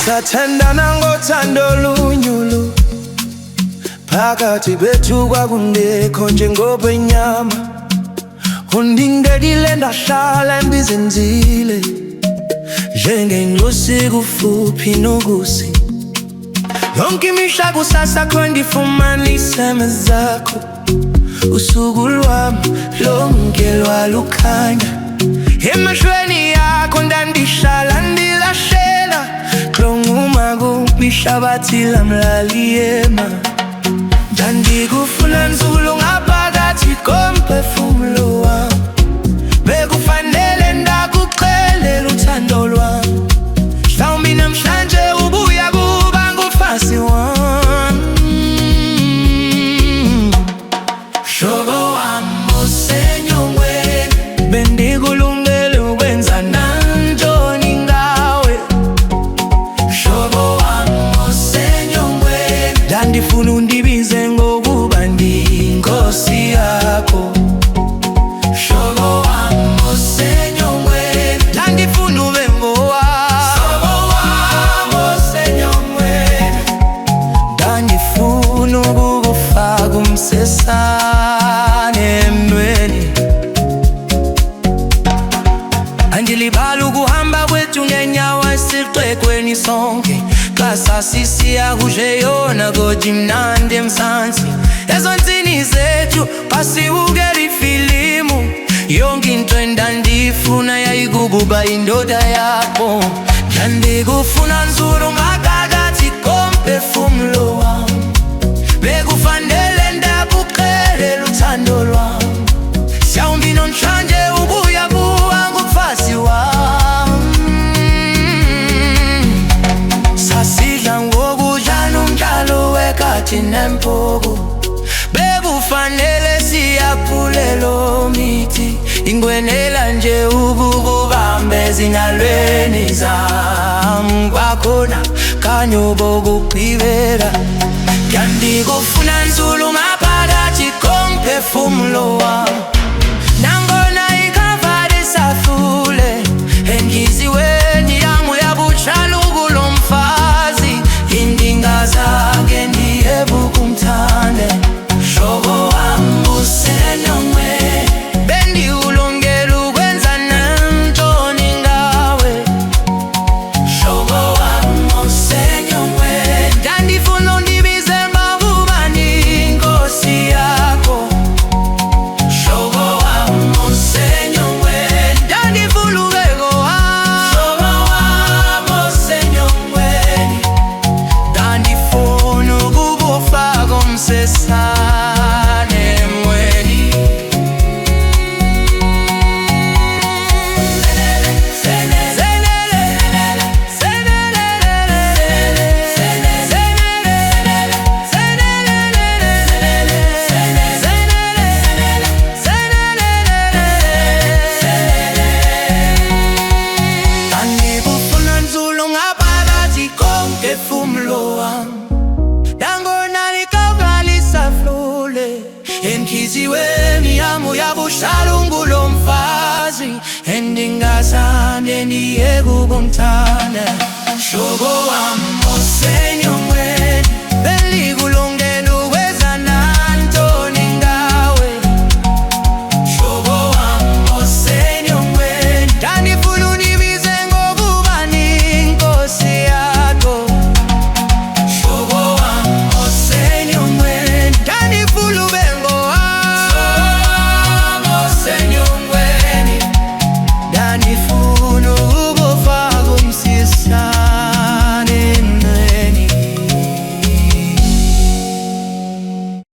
Sathandana ngothando olunyulu, phakathi bethu kwakungekho njengokwenyama. Undingelile ndahlala embizenzile, njengenkosi kufuphi nokusi. Yonke imihla kusasa kho ndifumana iseme zakho. Usuku lwami lonke lwalukhanya emehlweni yakho, ndandihlala ndilahlela. Klonguma kubihlabathi lamlaliyema, ndandikufuna nzulu ngaphakathi komphefumulo wami. Bekufanele ndakuxelela uthando lwami, mhlawumbi namhlanje ubuya kuba ngumfazi wami. Hlobo wami osenyongweni, bendikulungele ukwenza nantoni ngawe. Hlobo wami osenyongweni, ndandifuna undibize ngokuba ndiyinkosi yakho. Hlobo wami osenyongweni, ndandifuna ube ngowami. Hlobo wami osenyongweni, ndandifuna ukukufaka umsesane emnweni. Andilibala ukuhamba kwethu ngenyawo esixekweni sonke, xa sasisiya kujeyona kodwa imnandi emzansi. Ezo ntsini zethu xa sibukela ifilimu, yonke into endandifuna yayikukuba indoda yakho. Ndandikufuna nzulu ngaphakathi komphefumulo wami, bekufanele ndakuxelela uthando lwami. Mhlawumbi namhlanje ubuya kuba ngumfazi wami. Sasidla ngokudla nomdlalo wekhathi nempuku, bekufanele siyaphulela mithi. Ingwenela nje ukukubamba ezingalweni zami, kwakhona kanye bokugqibela. Ndandikufuna nzulu ngaphakathi komphefumulo wami, nangona ikhava lisafule enhliziweni yami uyabutshala ukulo mfazi. Indingazange ndiyebuka umthande. Hlobo wami osenyongweni, bendikulungele ukwenza nantoni ngawe. Hlobo wami osenyongweni, ndandifuna undibize ngokuba ndiyinkosi yakho. Hlobo wami osenyongweni, ndandifuna ube ngowami. Hlobo wami osenyongweni, ndandifuna ukukufaka umsesane emweni. Ndandikufuna nzulu ngaphakathi komphefumulo wami, nangona ikhava lisafule enhliziweni yami uyabuhlala ungulo mfazi. Endingazange ndiyeke ukumthanda.